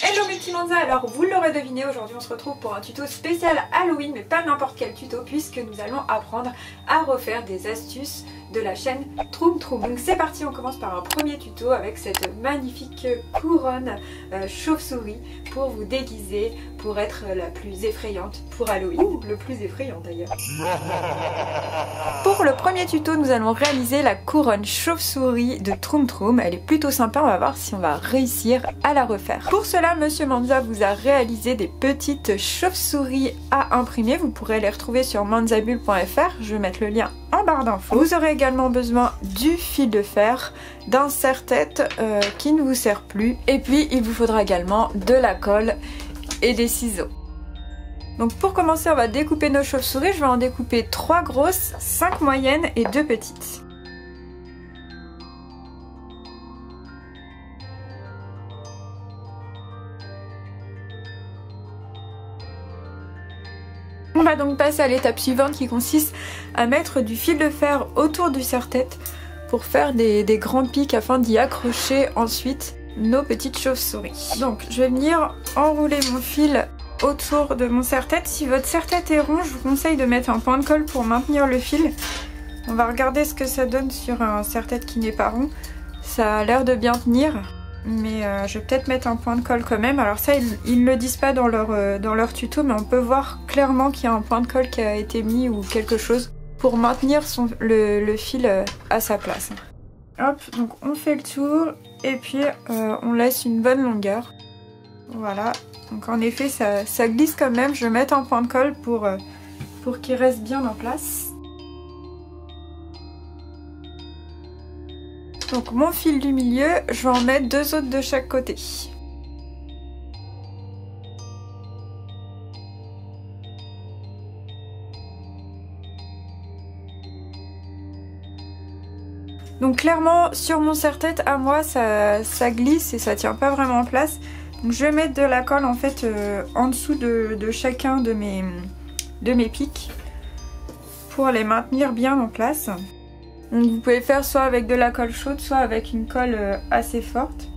Hello mes petits Monza, alors vous l'aurez deviné, aujourd'hui on se retrouve pour un tuto spécial Halloween, mais pas n'importe quel tuto puisque nous allons apprendre à refaire des astuces de la chaîne Troum Troum. Donc c'est parti, on commence par un premier tuto avec cette magnifique couronne chauve-souris pour vous déguiser, pour être la plus effrayante pour Halloween. Ou le plus effrayant d'ailleurs. Pour le premier tuto, nous allons réaliser la couronne chauve-souris de Troum Troum. Elle est plutôt sympa, on va voir si on va réussir à la refaire. Pour cela, Monsieur Monza vous a réalisé des petites chauves-souris à imprimer. Vous pourrez les retrouver sur manzabulle.fr, je vais mettre le lien en barre d'infos. Vous aurez également besoin du fil de fer, d'un serre-tête qui ne vous sert plus, et puis il vous faudra également de la colle et des ciseaux. Donc pour commencer, on va découper nos chauves-souris. Je vais en découper 3 grosses, 5 moyennes et 2 petites. On va donc passer à l'étape suivante qui consiste à mettre du fil de fer autour du serre-tête pour faire des grands pics afin d'y accrocher ensuite nos petites chauves-souris. Donc je vais venir enrouler mon fil autour de mon serre-tête. Si votre serre-tête est rond, je vous conseille de mettre un point de colle pour maintenir le fil. On va regarder ce que ça donne sur un serre-tête qui n'est pas rond. Ça a l'air de bien tenir, mais je vais peut-être mettre un point de colle quand même. Alors ça, ils ne le disent pas dans leur tuto, mais on peut voir clairement qu'il y a un point de colle qui a été mis ou quelque chose pour maintenir le fil à sa place. Hop, donc on fait le tour et puis on laisse une bonne longueur. Voilà, donc en effet ça glisse quand même. Je vais mettre un point de colle pour qu'il reste bien en place. Donc mon fil du milieu, je vais en mettre 2 autres de chaque côté. Donc clairement sur mon serre-tête à moi ça glisse et ça tient pas vraiment en place. Donc je vais mettre de la colle en fait en dessous de chacun de mes pics pour les maintenir bien en place. Donc vous pouvez faire soit avec de la colle chaude, soit avec une colle assez forte.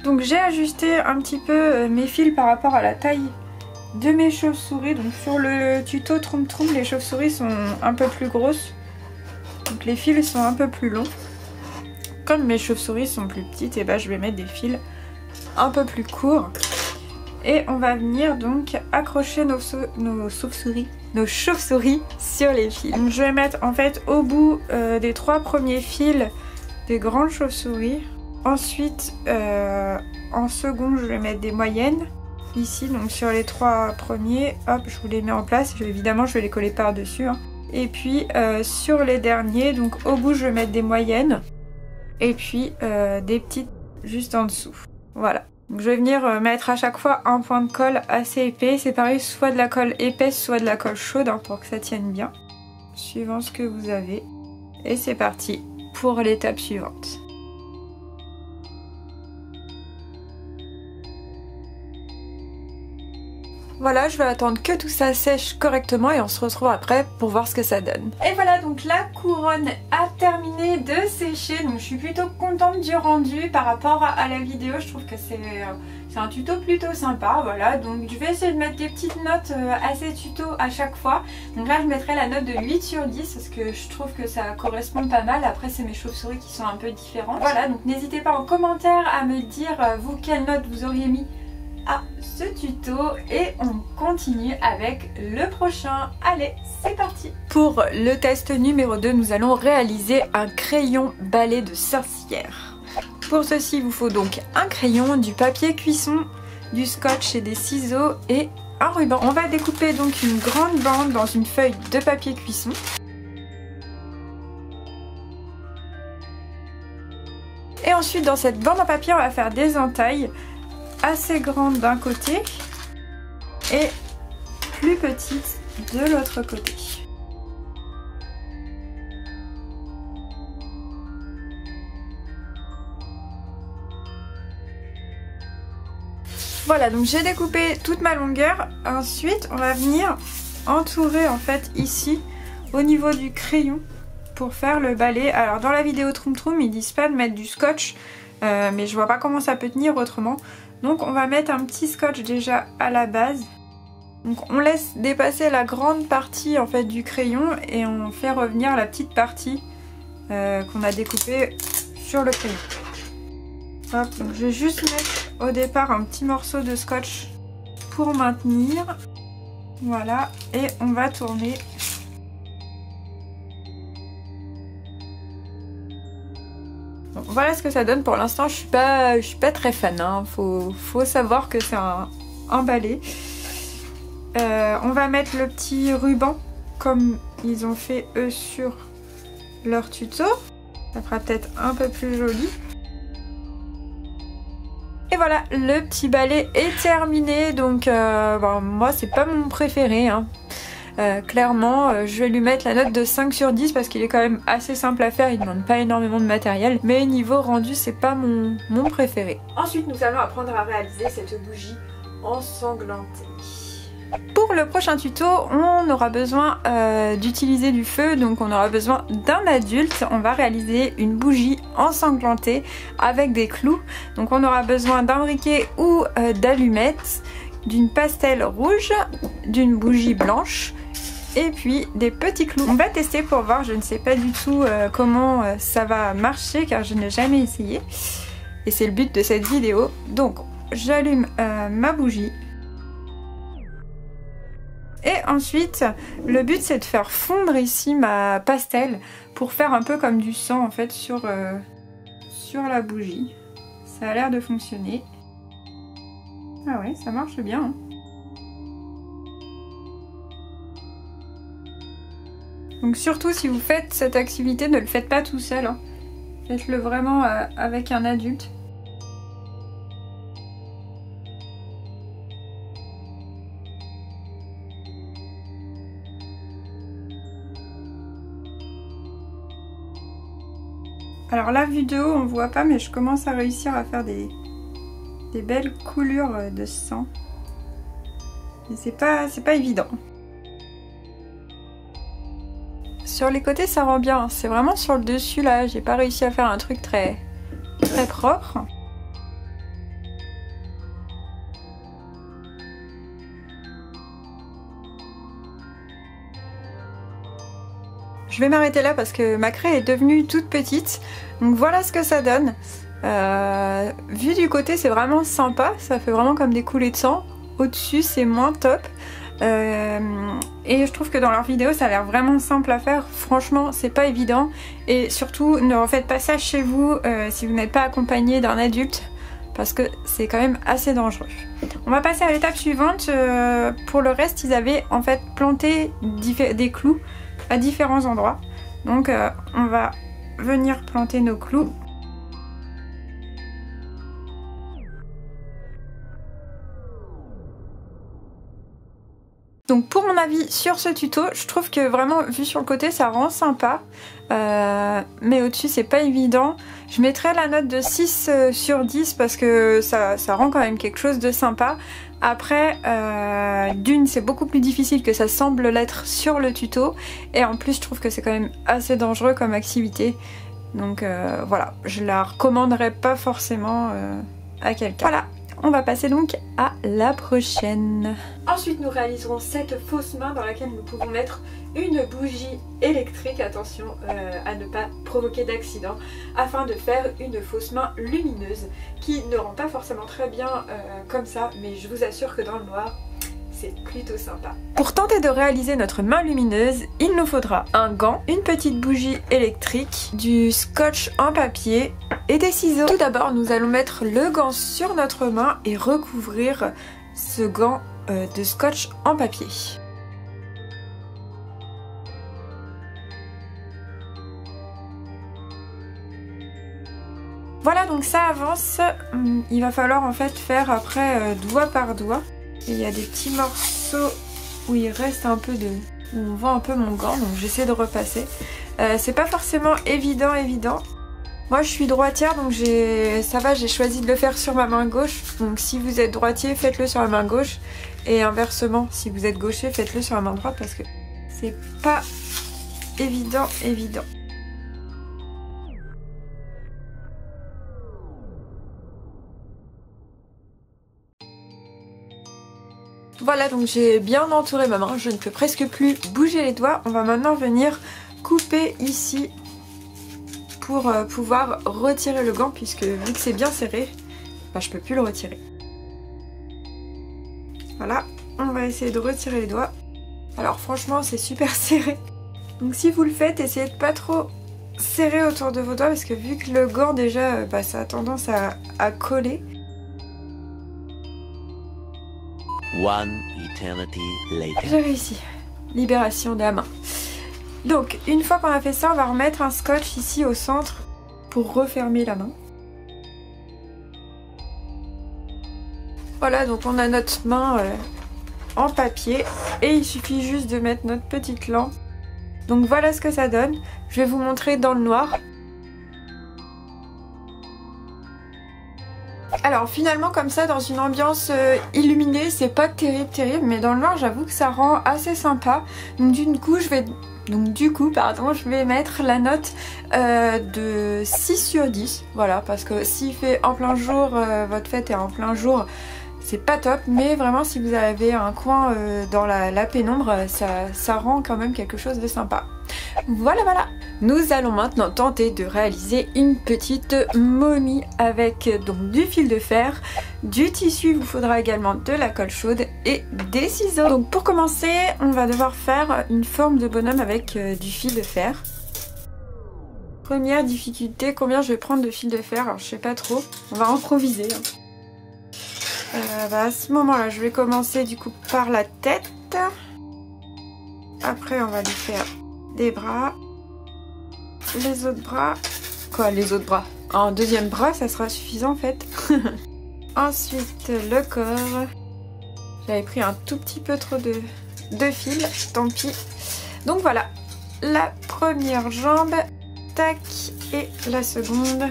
Donc j'ai ajusté un petit peu mes fils par rapport à la taille de mes chauves-souris. Donc sur le tuto Troum Troum, les chauves-souris sont un peu plus grosses. Donc les fils sont un peu plus longs. Comme mes chauves-souris sont plus petites, et ben je vais mettre des fils un peu plus courts. Et on va venir donc accrocher nos chauves-souris sur les fils. Donc je vais mettre en fait au bout des 3 premiers fils des grandes chauves-souris. Ensuite en second je vais mettre des moyennes. Ici donc sur les 3 premiers, hop, je vous les mets en place. Évidemment je vais les coller par dessus. Hein. Et puis sur les derniers, donc au bout je vais mettre des moyennes. Et puis des petites juste en dessous. Voilà. Donc je vais venir mettre à chaque fois un point de colle assez épais. C'est pareil, soit de la colle épaisse, soit de la colle chaude hein, pour que ça tienne bien. Suivant ce que vous avez. Et c'est parti pour l'étape suivante. Voilà, je vais attendre que tout ça sèche correctement et on se retrouve après pour voir ce que ça donne. Et voilà, donc la couronne a terminé de sécher, donc je suis plutôt contente du rendu par rapport à la vidéo. Je trouve que c'est un tuto plutôt sympa, voilà. Donc je vais essayer de mettre des petites notes à ces tutos à chaque fois. Donc là je mettrai la note de 8 sur 10 parce que je trouve que ça correspond pas mal. Après c'est mes chauves-souris qui sont un peu différentes. Voilà, donc n'hésitez pas en commentaire à me dire vous quelle note vous auriez mis à ce tuto et on continue avec le prochain. Allez, c'est parti. Pour le test numéro 2, nous allons réaliser un crayon balai de sorcière. Pour ceci, il vous faut donc un crayon, du papier cuisson, du scotch et des ciseaux et un ruban. On va découper donc une grande bande dans une feuille de papier cuisson. Et ensuite, dans cette bande en papier, on va faire des entailles assez grande d'un côté et plus petite de l'autre côté. Voilà, donc j'ai découpé toute ma longueur. Ensuite, on va venir entourer en fait ici, au niveau du crayon, pour faire le balai. Alors dans la vidéo Troum Troum ils disent pas de mettre du scotch, mais je vois pas comment ça peut tenir autrement. Donc on va mettre un petit scotch déjà à la base. Donc on laisse dépasser la grande partie en fait du crayon et on fait revenir la petite partie qu'on a découpée sur le crayon. Hop, donc je vais juste mettre au départ un petit morceau de scotch pour maintenir. Voilà, et on va tourner. Donc, voilà ce que ça donne pour l'instant. Je suis pas très fan, hein. Faut savoir que c'est un balai. On va mettre le petit ruban comme ils ont fait eux sur leur tuto. Ça fera peut-être un peu plus joli. Et voilà, le petit balai est terminé. Donc bon, moi c'est pas mon préféré, hein. Clairement je vais lui mettre la note de 5 sur 10 parce qu'il est quand même assez simple à faire, il ne demande pas énormément de matériel, mais niveau rendu c'est pas mon préféré. Ensuite nous allons apprendre à réaliser cette bougie ensanglantée. Pour le prochain tuto, on aura besoin d'utiliser du feu, donc on aura besoin d'un adulte. On va réaliser une bougie ensanglantée avec des clous. Donc on aura besoin d'un briquet ou d'allumettes, d'une pastel rouge, d'une bougie blanche et puis des petits clous. On va tester pour voir, je ne sais pas du tout comment ça va marcher car je n'ai jamais essayé. Et c'est le but de cette vidéo. Donc j'allume ma bougie. Et ensuite, le but c'est de faire fondre ici ma pastel pour faire un peu comme du sang en fait sur la bougie. Ça a l'air de fonctionner. Ah ouais, ça marche bien, hein. Donc surtout si vous faites cette activité, ne le faites pas tout seul, hein. Faites-le vraiment avec un adulte. Alors la vidéo on voit pas, mais je commence à réussir à faire des belles coulures de sang. Mais c'est pas évident. Sur les côtés ça rend bien, c'est vraiment sur le dessus là, j'ai pas réussi à faire un truc très propre. Je vais m'arrêter là parce que ma craie est devenue toute petite. Donc voilà ce que ça donne. Vu du côté c'est vraiment sympa, ça fait vraiment comme des coulées de sang. Au-dessus c'est moins top. Et je trouve que dans leur vidéo ça a l'air vraiment simple à faire. Franchement c'est pas évident. Et surtout ne refaites pas ça chez vous si vous n'êtes pas accompagné d'un adulte, parce que c'est quand même assez dangereux. On va passer à l'étape suivante. Pour le reste ils avaient en fait planté des clous à différents endroits. Donc on va venir planter nos clous. Donc pour mon avis sur ce tuto, je trouve que vraiment vu sur le côté ça rend sympa, mais au-dessus c'est pas évident. Je mettrais la note de 6 sur 10 parce que ça rend quand même quelque chose de sympa. Après, d'une c'est beaucoup plus difficile que ça semble l'être sur le tuto, et en plus je trouve que c'est quand même assez dangereux comme activité. Donc voilà, je la recommanderais pas forcément à quelqu'un. Voilà. On va passer donc à la prochaine. Ensuite nous réaliserons cette fausse main dans laquelle nous pouvons mettre une bougie électrique, attention à ne pas provoquer d'accident, afin de faire une fausse main lumineuse qui ne rend pas forcément très bien comme ça, mais je vous assure que dans le noir c'est plutôt sympa. Pour tenter de réaliser notre main lumineuse, il nous faudra un gant, une petite bougie électrique, du scotch en papier et des ciseaux. Tout d'abord, nous allons mettre le gant sur notre main et recouvrir ce gant de scotch en papier. Voilà, donc ça avance. Il va falloir en fait faire après doigt par doigt. Et il y a des petits morceaux où il reste un peu de... où on voit un peu mon gant, donc j'essaie de repasser. C'est pas forcément évident. Moi je suis droitière, donc ça va, j'ai choisi de le faire sur ma main gauche. Donc si vous êtes droitier, faites-le sur la main gauche. Et inversement, si vous êtes gaucher, faites-le sur la main droite parce que c'est pas évident. Voilà, donc j'ai bien entouré ma main, je ne peux presque plus bouger les doigts. On va maintenant venir couper ici pour pouvoir retirer le gant, puisque vu que c'est bien serré, bah, je peux plus le retirer. Voilà, on va essayer de retirer les doigts. Alors franchement c'est super serré. Donc si vous le faites, essayez de pas trop serrer autour de vos doigts, parce que vu que le gant déjà, bah, ça a tendance à coller. One eternity later. J'ai réussi. Libération de la main. Donc une fois qu'on a fait ça, on va remettre un scotch ici au centre pour refermer la main. Voilà, donc on a notre main en papier et il suffit juste de mettre notre petite lampe. Donc voilà ce que ça donne. Je vais vous montrer dans le noir. Alors finalement comme ça dans une ambiance illuminée, c'est pas terrible, mais dans le noir j'avoue que ça rend assez sympa. Donc du coup je vais mettre la note de 6 sur 10. Voilà, parce que s'il fait en plein jour, votre fête est en plein jour, c'est pas top, mais vraiment si vous avez un coin dans la pénombre, ça rend quand même quelque chose de sympa. Voilà. Nous allons maintenant tenter de réaliser une petite momie avec donc du fil de fer, du tissu, il vous faudra également de la colle chaude et des ciseaux. Donc pour commencer, on va devoir faire une forme de bonhomme avec du fil de fer. Première difficulté, combien je vais prendre de fil de fer? Alors je sais pas trop, on va improviser. À ce moment-là, je vais commencer du coup par la tête. Après, on va lui faire des bras. Les autres bras. Quoi, les autres bras? Un deuxième bras, ça sera suffisant en fait. Ensuite, le corps. J'avais pris un tout petit peu trop de fil, tant pis. Donc voilà, la première jambe. Tac, et la seconde.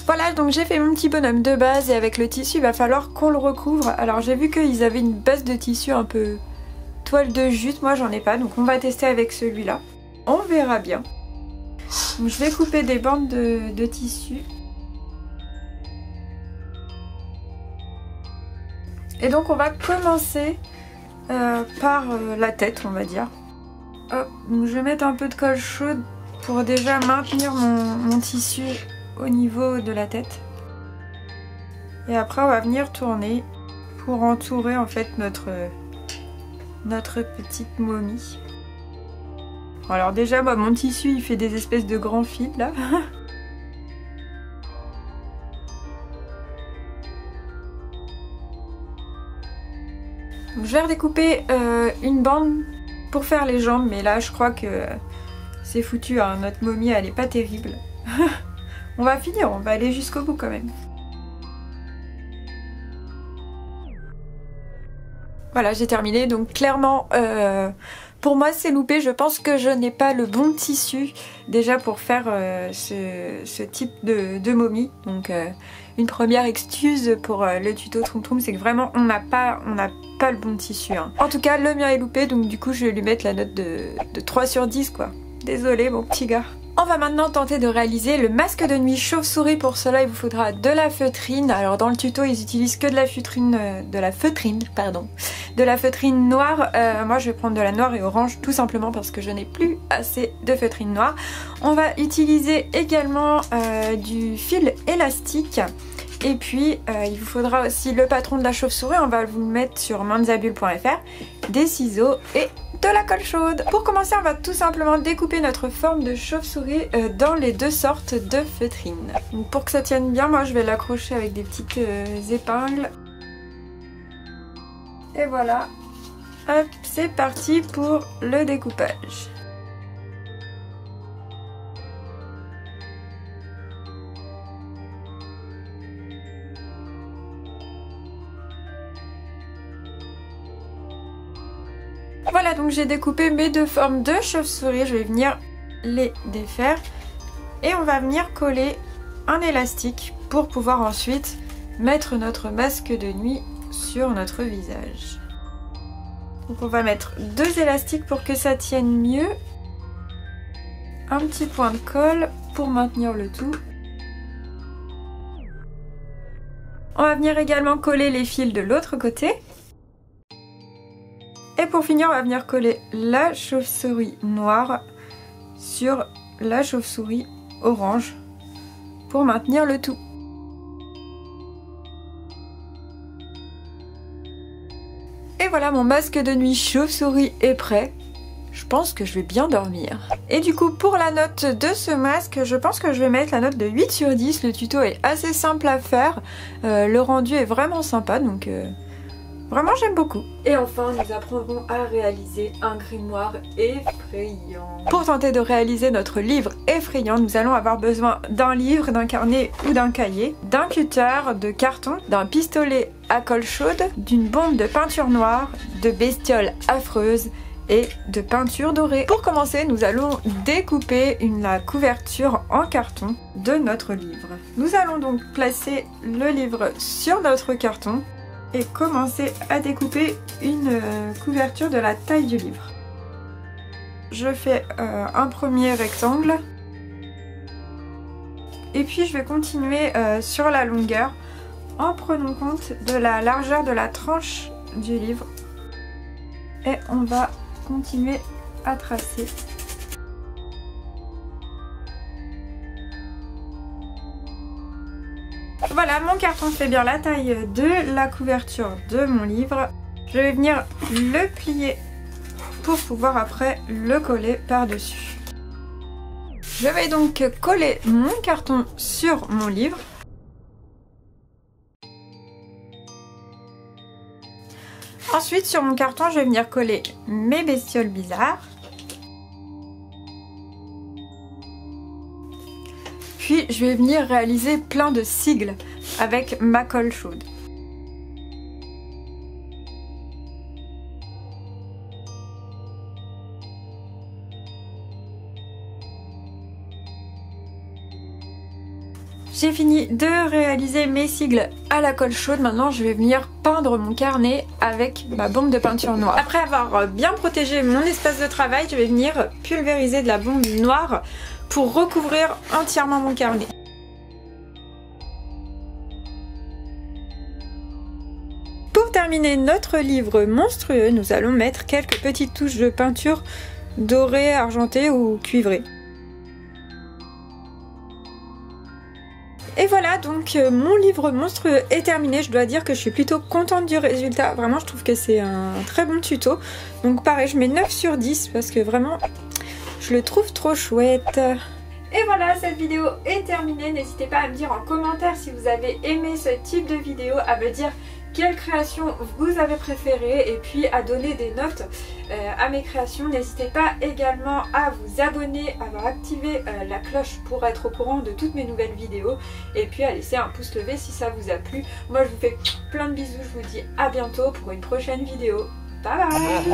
Voilà, donc j'ai fait mon petit bonhomme de base et avec le tissu, il va falloir qu'on le recouvre. Alors j'ai vu qu'ils avaient une base de tissu un peu toile de jute, moi j'en ai pas, donc on va tester avec celui-là. On verra bien. Donc je vais couper des bandes de tissu. Et donc on va commencer par la tête, on va dire. Hop, donc je vais mettre un peu de colle chaude pour déjà maintenir mon tissu au niveau de la tête. Et après on va venir tourner pour entourer en fait notre petite momie. Alors déjà moi mon tissu il fait des espèces de grands fils là. Donc, je vais redécouper une bande pour faire les jambes, mais là je crois que c'est foutu, hein. Notre momie elle est pas terrible. On va finir, on va aller jusqu'au bout quand même. Voilà, j'ai terminé, donc clairement pour moi c'est loupé, je pense que je n'ai pas le bon tissu déjà pour faire ce type de momie. Donc une première excuse pour le tuto Troum Troum, c'est que vraiment on n'a pas le bon tissu. Hein. En tout cas le mien est loupé, donc du coup je vais lui mettre la note de 3 sur 10 quoi. Désolé mon petit gars. On va maintenant tenter de réaliser le masque de nuit chauve-souris. Pour cela il vous faudra de la feutrine. Alors dans le tuto ils utilisent que de la feutrine noire. Moi je vais prendre de la noire et orange tout simplement parce que je n'ai plus assez de feutrine noire. On va utiliser également du fil élastique. Et puis il vous faudra aussi le patron de la chauve-souris, on va vous le mettre sur manzabule.fr, des ciseaux et de la colle chaude. Pour commencer on va tout simplement découper notre forme de chauve-souris dans les deux sortes de feutrine. Donc pour que ça tienne bien, moi je vais l'accrocher avec des petites épingles. Et voilà, hop, c'est parti pour le découpage. Voilà, donc j'ai découpé mes deux formes de chauve-souris, je vais venir les défaire et on va venir coller un élastique pour pouvoir ensuite mettre notre masque de nuit sur notre visage. Donc on va mettre deux élastiques pour que ça tienne mieux, un petit point de colle pour maintenir le tout. On va venir également coller les fils de l'autre côté. Et pour finir, on va venir coller la chauve-souris noire sur la chauve-souris orange pour maintenir le tout. Et voilà, mon masque de nuit chauve-souris est prêt. Je pense que je vais bien dormir. Et du coup, pour la note de ce masque, je pense que je vais mettre la note de 8 sur 10. Le tuto est assez simple à faire. Le rendu est vraiment sympa, donc vraiment j'aime beaucoup. Et enfin, nous apprendrons à réaliser un grimoire effrayant. Pour tenter de réaliser notre livre effrayant, nous allons avoir besoin d'un livre, d'un carnet ou d'un cahier, d'un cutter, de carton, d'un pistolet à colle chaude, d'une bombe de peinture noire, de bestioles affreuses et de peinture dorée. Pour commencer, nous allons découper la couverture en carton de notre livre. Nous allons donc placer le livre sur notre carton et commencer à découper une couverture de la taille du livre. Je fais un premier rectangle et puis je vais continuer sur la longueur en prenant compte de la largeur de la tranche du livre et on va continuer à tracer. Voilà, mon carton fait bien la taille de la couverture de mon livre. Je vais venir le plier pour pouvoir après le coller par-dessus. Je vais donc coller mon carton sur mon livre. Ensuite, sur mon carton, je vais venir coller mes bestioles bizarres. Puis, je vais venir réaliser plein de sigles avec ma colle chaude. J'ai fini de réaliser mes sigles à la colle chaude. Maintenant, je vais venir peindre mon carnet avec ma bombe de peinture noire. Après avoir bien protégé mon espace de travail, je vais venir pulvériser de la bombe noire pour recouvrir entièrement mon carnet. Pour terminer notre livre monstrueux, nous allons mettre quelques petites touches de peinture dorée, argentée ou cuivrée. Et voilà, donc mon livre monstrueux est terminé. Je dois dire que je suis plutôt contente du résultat. Vraiment, je trouve que c'est un très bon tuto. Donc pareil, je mets 9 sur 10 parce que vraiment, je le trouve trop chouette. Et voilà, cette vidéo est terminée. N'hésitez pas à me dire en commentaire si vous avez aimé ce type de vidéo, à me dire quelle création vous avez préférée et puis à donner des notes à mes créations. N'hésitez pas également à vous abonner, à activer la cloche pour être au courant de toutes mes nouvelles vidéos et puis à laisser un pouce levé si ça vous a plu. Moi je vous fais plein de bisous, je vous dis à bientôt pour une prochaine vidéo. Bye bye.